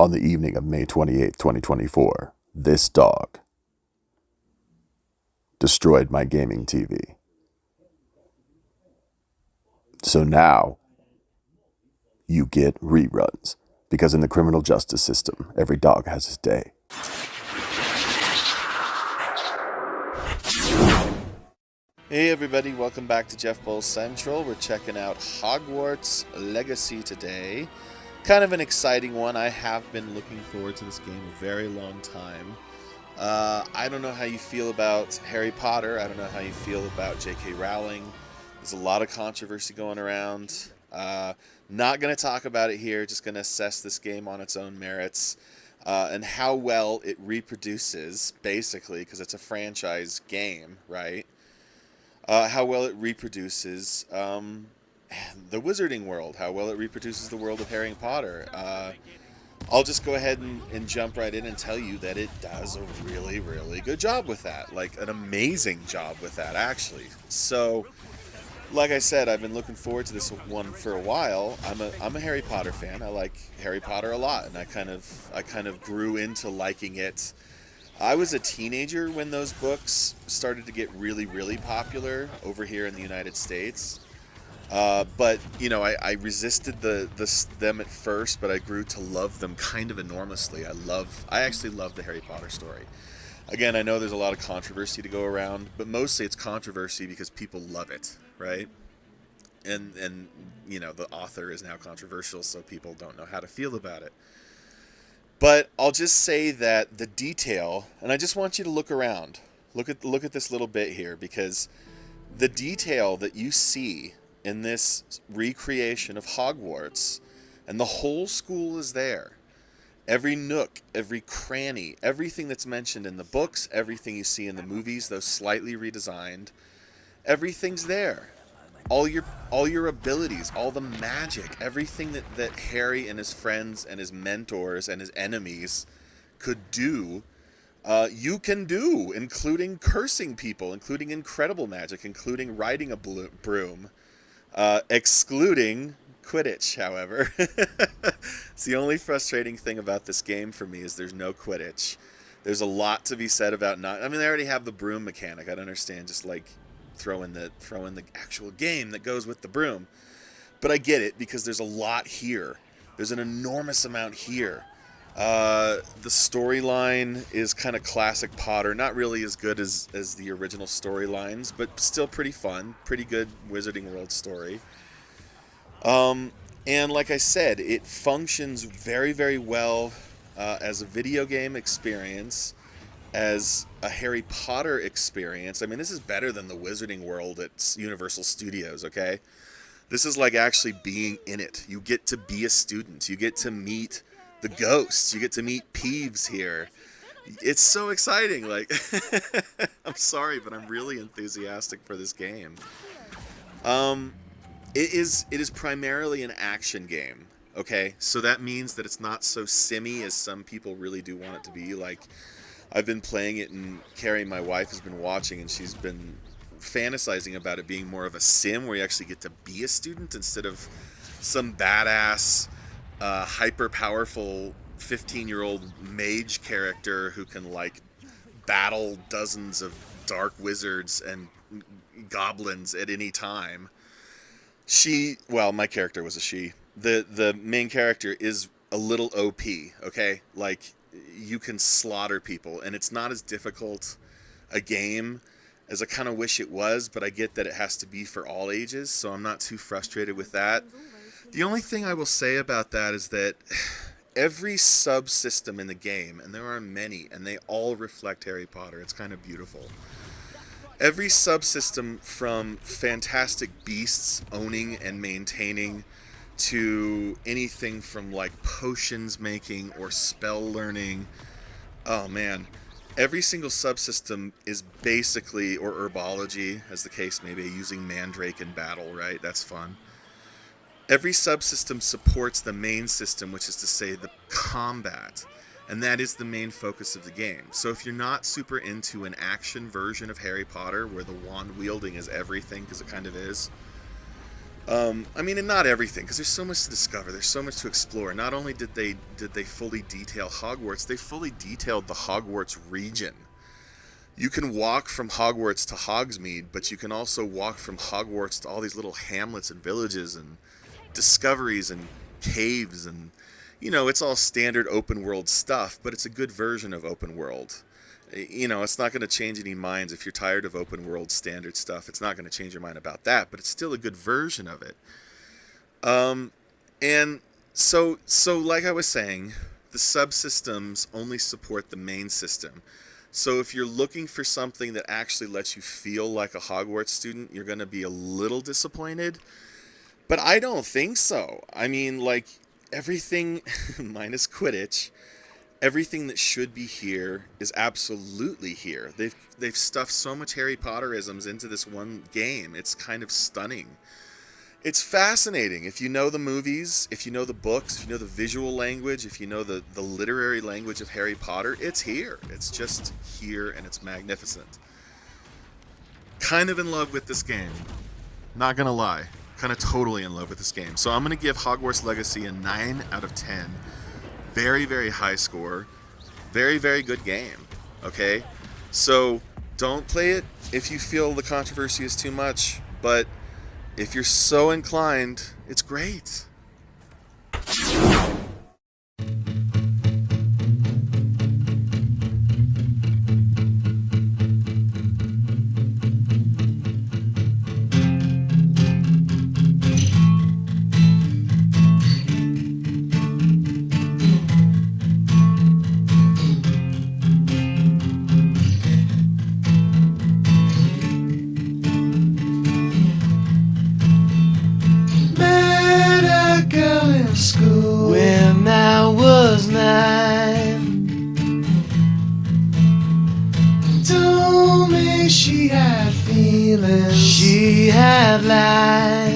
On the evening of May 28th, 2024, this dog destroyed my gaming TV. So now, you get reruns, because in the criminal justice system, every dog has his day. Hey everybody, welcome back to Jeff Bull Central. We're checking out Hogwarts Legacy today. Kind of an exciting one. I have been looking forward to this game a very long time. I don't know how you feel about Harry Potter. I don't know how you feel about J.K. Rowling. There's a lot of controversy going around. Not going to talk about it here, just going to assess this game on its own merits and how well it reproduces, basically, because it's a franchise game, right? How well it reproduces the wizarding world, how well it reproduces the world of Harry Potter. I'll just go ahead and jump right in and tell you that it does a really, really good job with that. Like, an amazing job with that, actually. So, like I said, I've been looking forward to this one for a while. I'm a Harry Potter fan. I like Harry Potter a lot, and I kind of grew into liking it. I was a teenager when those books started to get really, really popular over here in the United States. But, you know, I resisted them at first, but I grew to love them kind of enormously. I actually love the Harry Potter story. Again, I know there's a lot of controversy to go around, but mostly it's controversy because people love it, right? And you know, the author is now controversial, so people don't know how to feel about it. But I'll just say that the detail, and I just want you to look around. Look at this little bit here, because the detail that you see in this recreation of Hogwarts, and the whole school is there. Every nook, every cranny, everything that's mentioned in the books, everything you see in the movies, though slightly redesigned, everything's there. All your abilities, all the magic, everything that Harry and his friends and his mentors and his enemies could do, you can do, including cursing people, including incredible magic, including riding a broom, excluding Quidditch, however. It's the only frustrating thing about this game for me is there's no Quidditch. There's a lot to be said about not... I mean, they already have the broom mechanic. I don't understand just, like, throw in the actual game that goes with the broom. But I get it, because there's a lot here. There's an enormous amount here. The storyline is kind of classic Potter. Not really as good as the original storylines, but still pretty fun. Pretty good Wizarding World story. And like I said, it functions very, very well as a video game experience, as a Harry Potter experience. I mean, this is better than the Wizarding World at Universal Studios, okay? This is like actually being in it. You get to be a student. You get to meet the ghosts. You get to meet Peeves here. It's so exciting. Like, I'm sorry, but I'm really enthusiastic for this game. It is primarily an action game, okay? So that means that it's not so simmy as some people really do want it to be. Like, I've been playing it, and Carrie, my wife, has been watching, and she's been fantasizing about it being more of a sim where you actually get to be a student instead of some badass, hyper-powerful 15-year-old mage character who can, like, battle dozens of dark wizards and goblins at any time. My character was a she. The main character is a little OP, okay? Like, you can slaughter people, and it's not as difficult a game as I kind of wish it was, but I get that it has to be for all ages, so I'm not too frustrated with that. The only thing I will say about that is that every subsystem in the game, and there are many, and they all reflect Harry Potter. It's kind of beautiful. Every subsystem, from fantastic beasts owning and maintaining to anything from like potions making or spell learning. Oh man, every single subsystem is basically, or herbology as the case may be, using Mandrake in battle, right? That's fun. Every subsystem supports the main system, which is to say the combat. And that is the main focus of the game. So if you're not super into an action version of Harry Potter, where the wand wielding is everything, because it kind of is, I mean, and not everything, because there's so much to discover. There's so much to explore. Not only did they fully detail Hogwarts, they fully detailed the Hogwarts region. You can walk from Hogwarts to Hogsmeade, but you can also walk from Hogwarts to all these little hamlets and villages and discoveries and caves, and it's all standard open world stuff, but it's a good version of open world. It's not going to change any minds if you're tired of open world standard stuff. It's not going to change your mind about that, but it's still a good version of it. And so like I was saying, the subsystems only support the main system. So if you're looking for something that actually lets you feel like a Hogwarts student, you're going to be a little disappointed. But I don't think so. I mean, like, everything minus Quidditch, everything that should be here is absolutely here. They've stuffed so much Harry Potterisms into this one game. It's kind of stunning. It's fascinating. If you know the movies, if you know the books, if you know the visual language, if you know the literary language of Harry Potter, it's here. It's just here, and it's magnificent. Kind of in love with this game. Not gonna lie. Kind of totally in love with this game. So I'm gonna give Hogwarts Legacy a 9 out of 10. Very, very high score. Very, very good game. Okay? So don't play it if you feel the controversy is too much, but if you're so inclined, it's great. School when I was 9, told me she had feelings, she had lies.